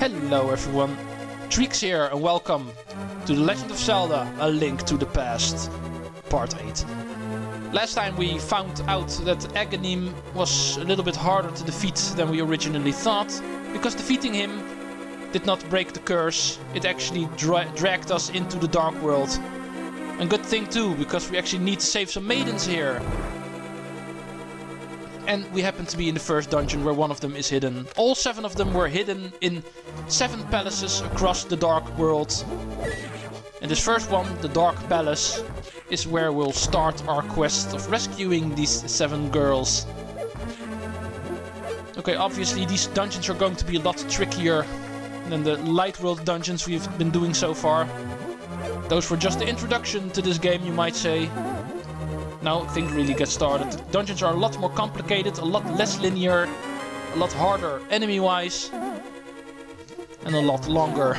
Hello everyone, Treecks here and welcome to The Legend of Zelda, A Link to the Past, Part 8. Last time we found out that Agahnim was a little bit harder to defeat than we originally thought, because defeating him did not break the curse, it actually dragged us into the Dark World. And good thing too, because we actually need to save some Maidens here. And we happen to be in the first dungeon where one of them is hidden. All 7 of them were hidden in 7 palaces across the Dark World. And this first one, the Dark Palace, is where we'll start our quest of rescuing these 7 girls. Okay, obviously these dungeons are going to be a lot trickier than the Light World dungeons we've been doing so far. Those were just the introduction to this game, you might say. Now things really get started. The dungeons are a lot more complicated, a lot less linear, a lot harder enemy-wise, and a lot longer.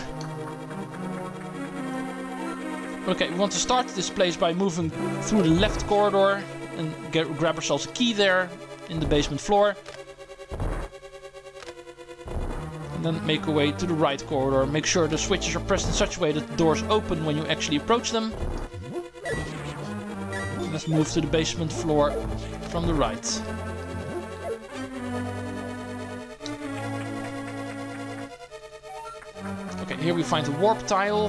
Okay, we want to start this place by moving through the left corridor and grab ourselves a key there in the basement floor. And then make our way to the right corridor. Make sure the switches are pressed in such a way that the doors open when you actually approach them. Let's move to the basement floor from the right. Okay, here we find a warp tile.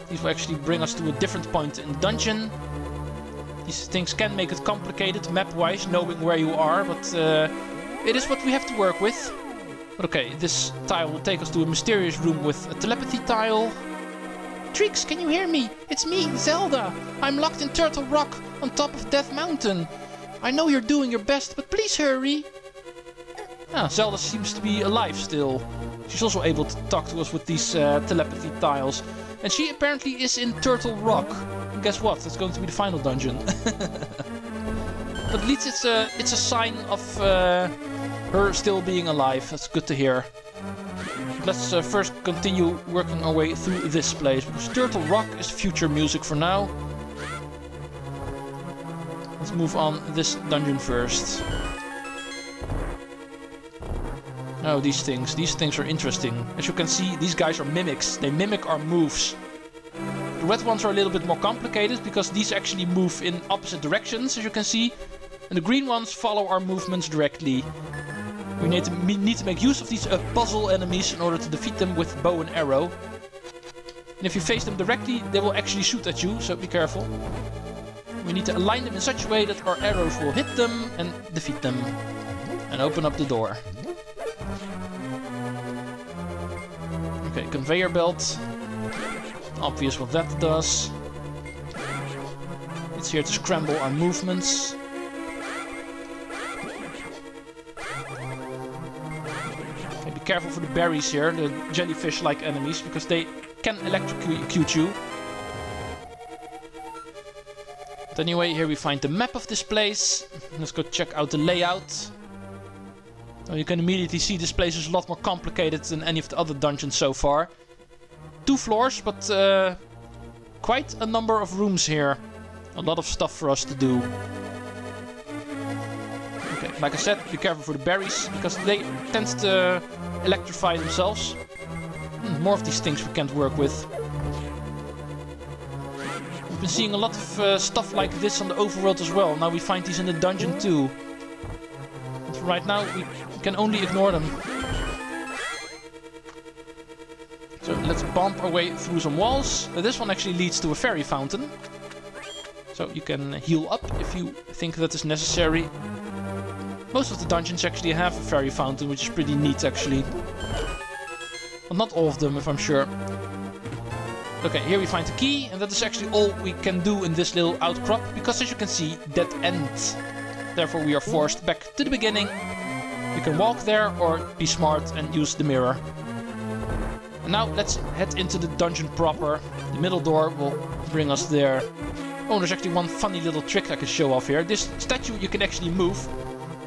These will actually bring us to a different point in the dungeon. These things can make it complicated map-wise, knowing where you are, but it is what we have to work with. But okay, this tile will take us to a mysterious room with a telepathy tile. Treecks, can you hear me? It's me, Zelda. I'm locked in Turtle Rock on top of Death Mountain. I know you're doing your best, but please hurry. Ah, Zelda seems to be alive still. She's also able to talk to us with these telepathy tiles. And she apparently is in Turtle Rock. And guess what? That's going to be the final dungeon. But at least it's a sign of her still being alive. That's good to hear. Let's first continue working our way through this place, because Turtle Rock is future music for now. Let's move on this dungeon first. Oh, these things are interesting. As you can see, these guys are mimics. They mimic our moves. The red ones are a little bit more complicated, because these actually move in opposite directions, as you can see. And the green ones follow our movements directly. We need to make use of these puzzle enemies in order to defeat them with bow and arrow. And if you face them directly, they will actually shoot at you, so be careful. We need to align them in such a way that our arrows will hit them and defeat them. And open up the door. Okay, conveyor belt. Obvious what that does. It's here to scramble our movements. Careful for the berries here, the jellyfish-like enemies, because they can electrocute you. But anyway, here we find the map of this place. Let's go check out the layout. Now you can immediately see this place is a lot more complicated than any of the other dungeons so far. 2 floors, but quite a number of rooms here. A lot of stuff for us to do. Okay, like I said, be careful for the berries, because they tend to electrify themselves. More of these things we can't work with. We've been seeing a lot of stuff like this on the overworld as well. Now we find these in the dungeon too. But right now we can only ignore them. So let's bump our way through some walls. This one actually leads to a fairy fountain. So you can heal up if you think that is necessary. Most of the dungeons actually have a fairy fountain, which is pretty neat actually. Well, not all of them, if I'm sure. Okay, here we find the key, and that is actually all we can do in this little outcrop, because as you can see, dead end. Therefore we are forced back to the beginning. We can walk there, or be smart and use the mirror. And now let's head into the dungeon proper. The middle door will bring us there. Oh, there's actually one funny little trick I can show off here. This statue you can actually move.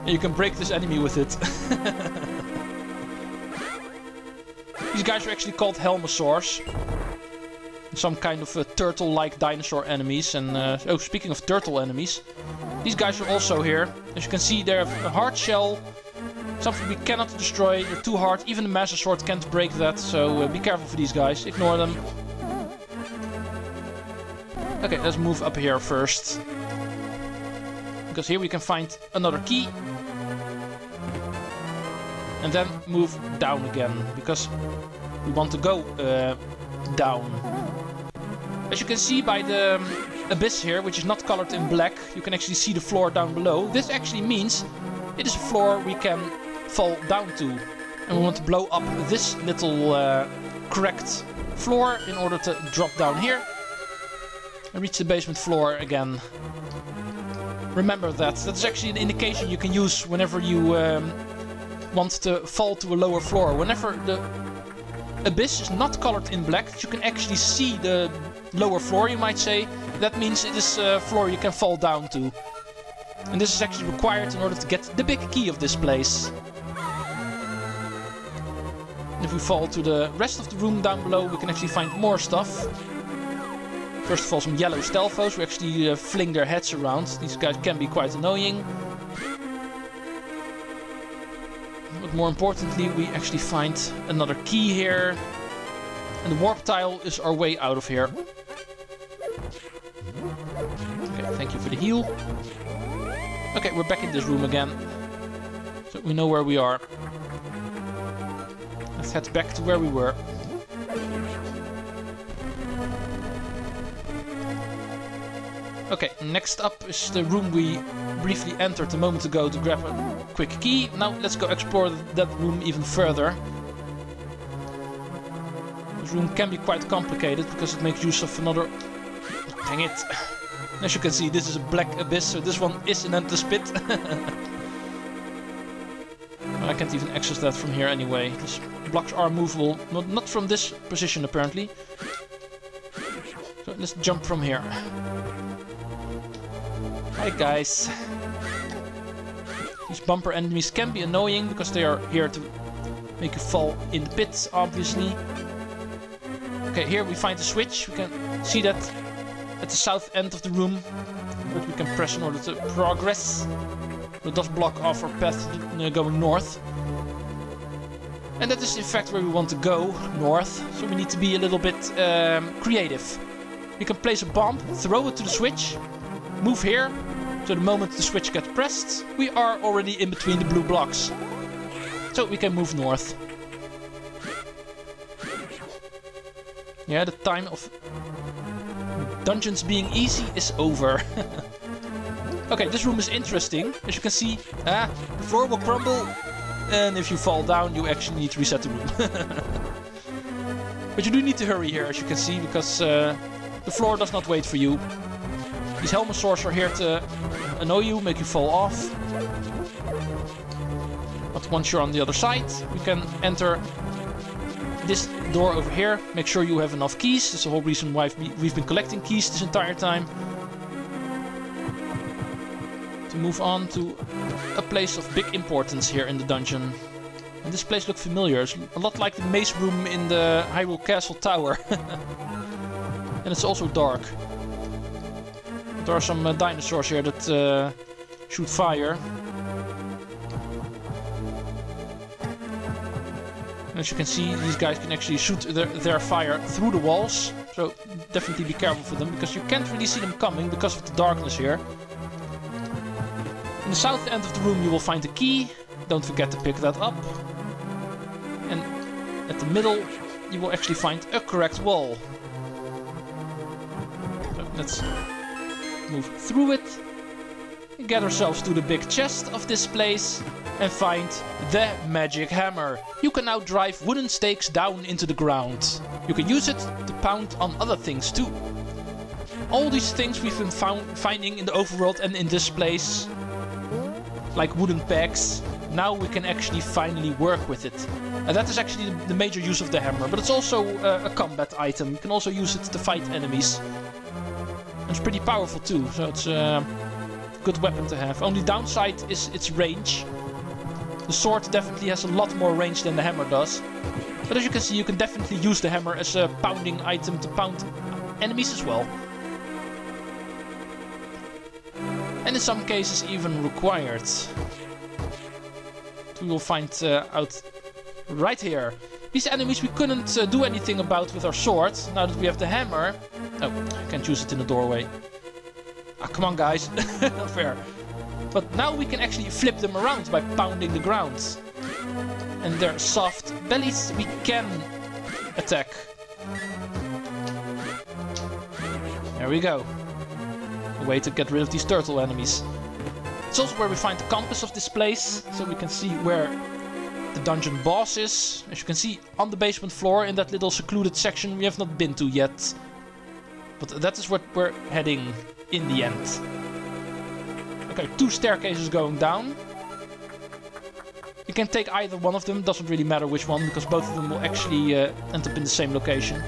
And you can break this enemy with it. These guys are actually called Helmosaurs. Some kind of turtle-like dinosaur enemies. And oh, speaking of turtle enemies, these guys are also here. As you can see, they have a hard shell Something we cannot destroy, they're too hard. Even the Master Sword can't break that, so be careful for these guys. Ignore them. Okay, let's move up here first. Because here we can find another key. And then move down again, because we want to go down. As you can see by the abyss here, which is not colored in black, you can actually see the floor down below. This actually means it is a floor we can fall down to. And we want to blow up this little cracked floor in order to drop down here and reach the basement floor again. Remember that. That's actually an indication you can use whenever you want to fall to a lower floor. Whenever the abyss is not colored in black, you can actually see the lower floor, you might say. That means it is a floor you can fall down to. And this is actually required in order to get the big key of this place. And if we fall to the rest of the room down below, we can actually find more stuff. First of all, some yellow Stelvos who actually fling their heads around. These guys can be quite annoying. But more importantly, we actually find another key here. And the warp tile is our way out of here. Okay, thank you for the heal. Okay, we're back in this room again. So we know where we are. Let's head back to where we were. Okay, next up is the room we briefly entered a moment ago to grab a quick key. Now let's go explore that room even further. This room can be quite complicated because it makes use of another... Dang it! As you can see, this is a black abyss, so this one is an endless pit. I can't even access that from here anyway. These blocks are movable, not from this position apparently. So let's jump from here. Hi guys. These bumper enemies can be annoying because they are here to make you fall in the pit, obviously. Okay, here we find a switch. We can see that at the south end of the room, which we can press in order to progress. It does block off our path going north. And that is in fact where we want to go, north. So we need to be a little bit creative. We can place a bomb, throw it to the switch, move here. So the moment the switch gets pressed, we are already in between the blue blocks. So we can move north. Yeah, the time of dungeons being easy is over. Okay, this room is interesting. As you can see, the floor will crumble. And if you fall down, you actually need to reset the room. But you do need to hurry here, as you can see, because the floor does not wait for you. These Helmosaurs are here to annoy you, make you fall off. But once you're on the other side, we can enter this door over here. Make sure you have enough keys. That's the whole reason why we've been collecting keys this entire time. To move on to a place of big importance here in the dungeon. And this place looks familiar. It's a lot like the maze room in the Hyrule Castle Tower. And it's also dark. There are some dinosaurs here that shoot fire. As you can see, these guys can actually shoot their fire through the walls. So definitely be careful for them, because you can't really see them coming because of the darkness here. In the south end of the room you will find a key. Don't forget to pick that up. And at the middle you will actually find a correct wall. So let's move through it. And get ourselves to the big chest of this place. And find the magic hammer. You can now drive wooden stakes down into the ground. You can use it to pound on other things too. All these things we've been finding in the overworld and in this place, like wooden pegs, now we can actually finally work with it. And that is actually the major use of the hammer, but it's also a combat item. You can also use it to fight enemies. And it's pretty powerful too, so it's a good weapon to have. Only downside is its range. The sword definitely has a lot more range than the hammer does. But as you can see, you can definitely use the hammer as a pounding item to pound enemies as well. And in some cases even required. To we will find out right here. These enemies we couldn't do anything about with our sword. Now that we have the hammer... Oh, I can't use it in the doorway. Ah, come on guys. Not fair. But now we can actually flip them around by pounding the ground. And their soft bellies we can attack. There we go. A way to get rid of these turtle enemies. It's also where we find the compass of this place. So we can see where the dungeon boss is. As you can see on the basement floor in that little secluded section we have not been to yet. But that is what we're heading in the end. Okay, 2 staircases going down. You can take either one of them, doesn't really matter which one, because both of them will actually end up in the same location.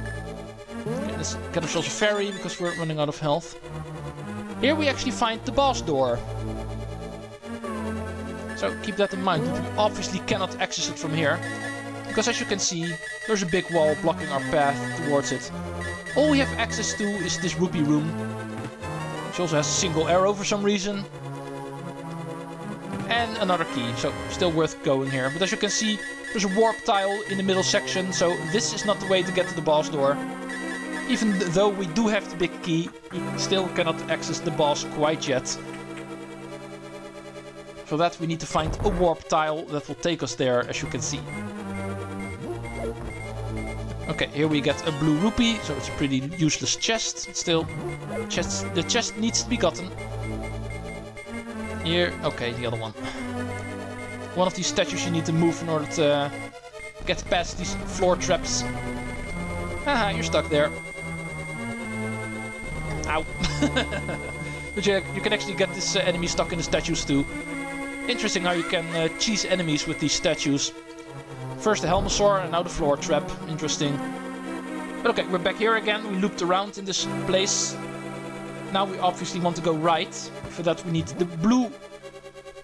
Okay, let's get ourselves a ferry, because we're running out of health. Here we actually find the boss door. So keep that in mind, we obviously cannot access it from here. Because as you can see, there's a big wall blocking our path towards it. All we have access to is this rupee room. Which also has a single arrow for some reason. And another key, so still worth going here. But as you can see, there's a warp tile in the middle section, so this is not the way to get to the boss door. Even though we do have the big key, we still cannot access the boss quite yet. For that we need to find a warp tile that will take us there, as you can see. Okay, here we get a blue rupee, so it's a pretty useless chest. Still, the chest needs to be gotten. Here, okay, the other one. One of these statues you need to move in order to get past these floor traps. Haha, you're stuck there. Ow. But you can actually get this enemy stuck in the statues too. Interesting how you can cheese enemies with these statues. First the Helmosaur and now the floor trap. Interesting. But okay, we're back here again. We looped around in this place. Now we obviously want to go right. For that we need the blue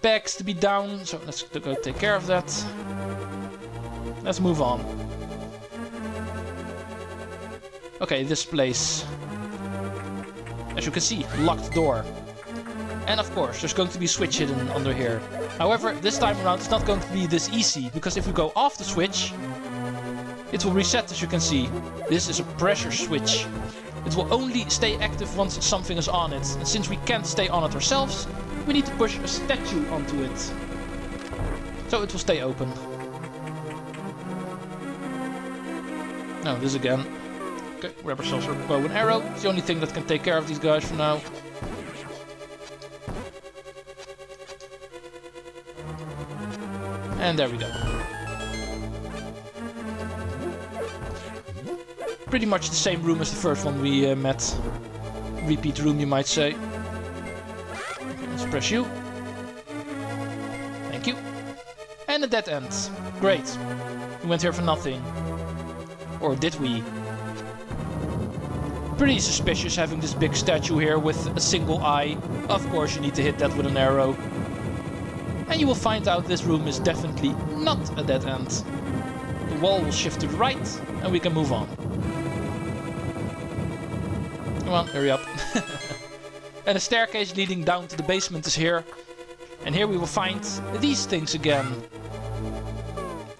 pegs to be down. So let's go take care of that. Let's move on. Okay, this place. As you can see, locked door. And of course, there's going to be a switch hidden under here. However, this time around it's not going to be this easy. Because if we go off the switch, it will reset, as you can see. This is a pressure switch. It will only stay active once something is on it. And since we can't stay on it ourselves, we need to push a statue onto it. So it will stay open. No, this again. Okay, grab ourselves a bow and arrow. It's the only thing that can take care of these guys for now. And there we go. Pretty much the same room as the first one we met. Repeat room, you might say. Okay, let's press you. Thank you. And a dead end. Great. We went here for nothing. Or did we? Pretty suspicious having this big statue here with a single eye. Of course you need to hit that with an arrow. And you will find out this room is definitely not a dead end. The wall will shift to the right and we can move on. Come on, hurry up. And a staircase leading down to the basement is here. And here we will find these things again.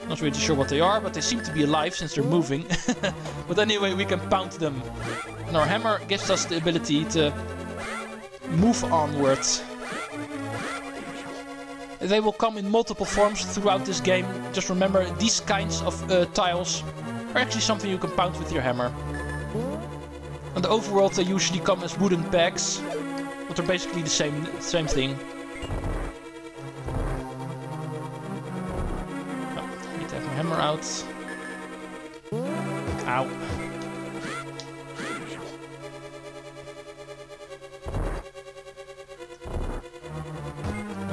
Not really sure what they are, but they seem to be alive since they're moving. But anyway, we can pound them. And our hammer gives us the ability to move onwards. They will come in multiple forms throughout this game. Just remember, these kinds of tiles are actually something you can pound with your hammer. In the overworld they usually come as wooden pegs, but they're basically the same thing. Oh, I need to have my hammer out. Ow.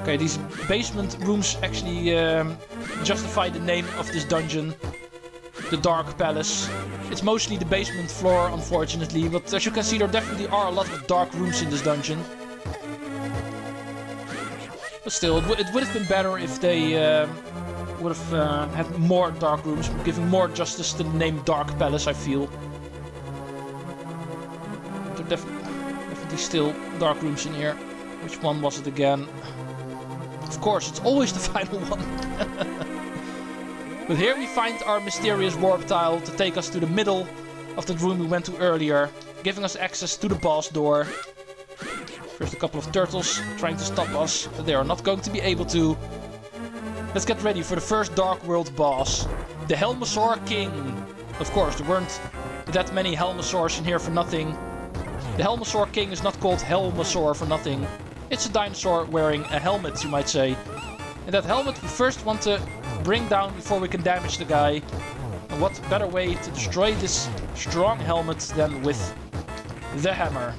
Okay, these basement rooms actually justify the name of this dungeon. The Dark Palace. It's mostly the basement floor, unfortunately, but as you can see there definitely are a lot of dark rooms in this dungeon. But still, it would have been better if they would have had more dark rooms, giving more justice to the name Dark Palace, I feel. There are definitely still dark rooms in here. Which one was it again? Of course, it's always the final one. But here we find our mysterious warp tile to take us to the middle of the room we went to earlier, giving us access to the boss door. First a couple of turtles trying to stop us, but they are not going to be able to. Let's get ready for the first Dark World boss, the Helmosaur King. Of course, there weren't that many Helmosaurs in here for nothing. The Helmosaur King is not called Helmosaur for nothing. It's a dinosaur wearing a helmet, you might say. And that helmet we first want to bring down before we can damage the guy. And what better way to destroy this strong helmet than with the hammer.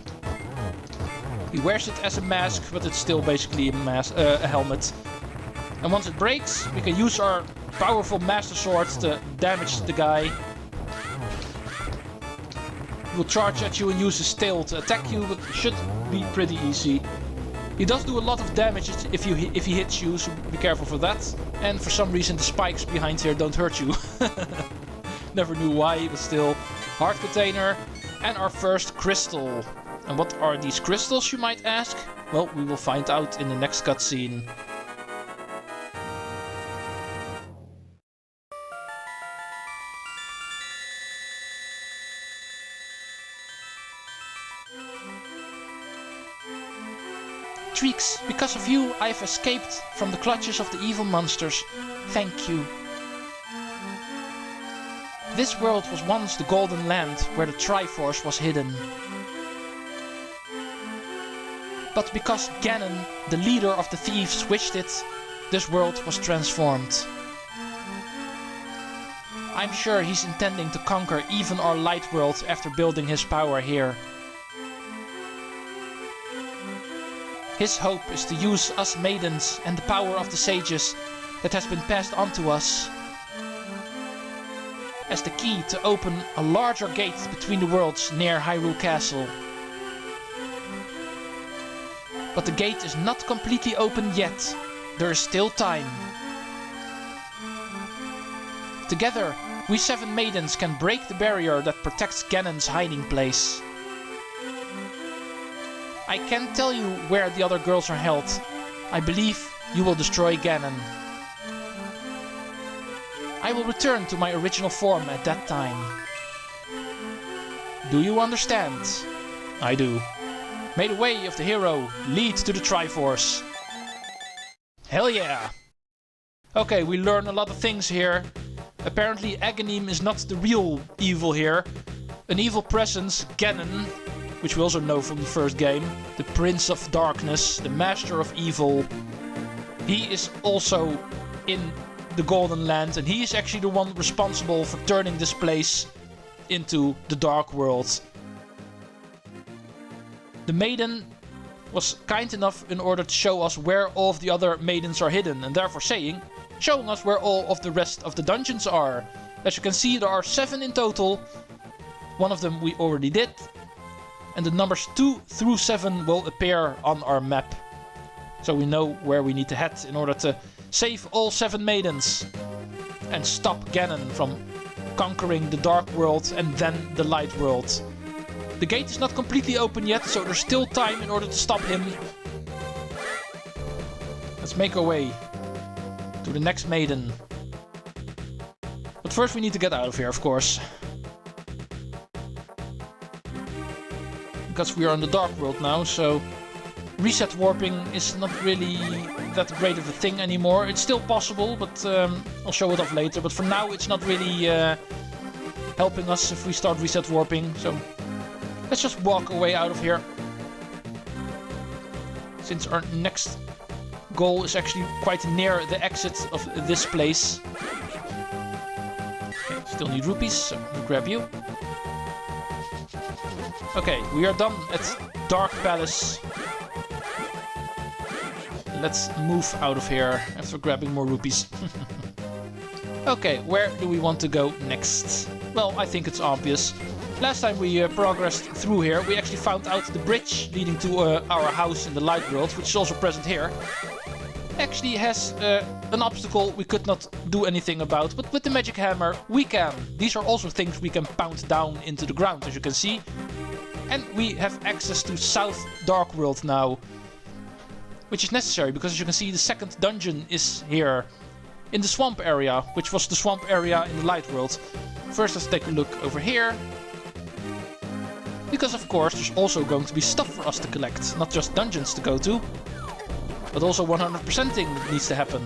He wears it as a mask, but it's still basically a helmet. And once it breaks, we can use our powerful Master Swords to damage the guy. He will charge at you and use his tail to attack you, but it should be pretty easy. He does do a lot of damage if he hits you, so be careful for that. And for some reason the spikes behind here don't hurt you. Never knew why, but still. Heart container and our first crystal. And what are these crystals, you might ask? Well, we will find out in the next cutscene. Treecks, because of you, I've escaped from the clutches of the evil monsters. Thank you. This world was once the Golden Land, where the Triforce was hidden. But because Ganon, the leader of the thieves, wished it, this world was transformed. I'm sure he's intending to conquer even our light world after building his power here. His hope is to use us maidens and the power of the sages that has been passed on to us as the key to open a larger gate between the worlds near Hyrule Castle. But the gate is not completely open yet. There is still time. Together, we 7 maidens can break the barrier that protects Ganon's hiding place. I can't tell you where the other girls are held. I believe you will destroy Ganon. I will return to my original form at that time. Do you understand? I do. May the way of the hero lead to the Triforce. Hell yeah! Okay, we learn a lot of things here. Apparently Agahnim is not the real evil here. An evil presence, Ganon, which we also know from the first game, the Prince of Darkness, the Master of Evil. He is also in the Golden Land, and he is actually the one responsible for turning this place into the Dark World. The maiden was kind enough in order to show us where all of the other maidens are hidden, and therefore showing us where all of the rest of the dungeons are. As you can see, there are 7 in total. One of them we already did. And the numbers 2 through 7 will appear on our map. So we know where we need to head in order to save all 7 maidens. And stop Ganon from conquering the Dark World and then the Light World. The gate is not completely open yet, so there's still time in order to stop him. Let's make our way to the next maiden. But first we need to get out of here, of course. Because we are in the Dark World now, so reset warping is not really that great of a thing anymore. It's still possible, but I'll show it off later. But for now, it's not really helping us if we start reset warping. So let's just walk away out of here. Since our next goal is actually quite near the exit of this place. Okay, still need rupees, so we'll grab you. Okay, we are done at Dark Palace. Let's move out of here after grabbing more rupees. Okay, where do we want to go next? Well, I think it's obvious. Last time we progressed through here, we actually found out the bridge leading to our house in the Light World, which is also present here. Actually has an obstacle we could not do anything about, but with the magic hammer we can. These are also things we can pound down into the ground, as you can see. And we have access to South Dark World now. which is necessary because as you can see the second dungeon is here in the swamp area, which was the swamp area in the light world. First let's take a look over here. Because of course there's also going to be stuff for us to collect, not just dungeons to go to, but also 100%ing needs to happen.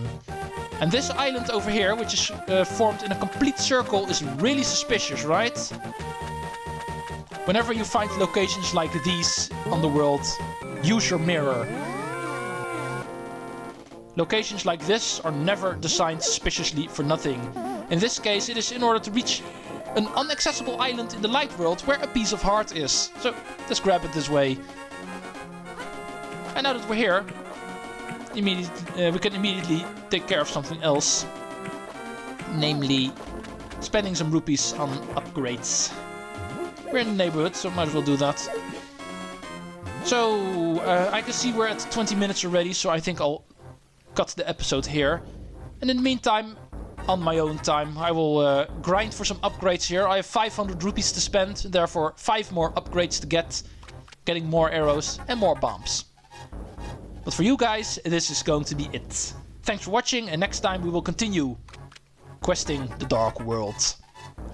And this island over here, which is formed in a complete circle, is really suspicious, right? Whenever you find locations like these on the world, use your mirror. Locations like this are never designed suspiciously for nothing. In this case, it is in order to reach an inaccessible island in the light world where a piece of heart is. So let's grab it this way. And now that we're here, we can immediately take care of something else. Namely, spending some rupees on upgrades. We're in the neighborhood, so might as well do that. So, I can see we're at 20 minutes already, so I think I'll cut the episode here. And in the meantime, on my own time, I will grind for some upgrades here. I have 500 rupees to spend, therefore 5 more upgrades to get. Getting more arrows and more bombs. But for you guys, this is going to be it. Thanks for watching, and next time we will continue questing the Dark World.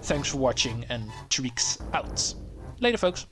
Thanks for watching, and Treecks out. Later, folks.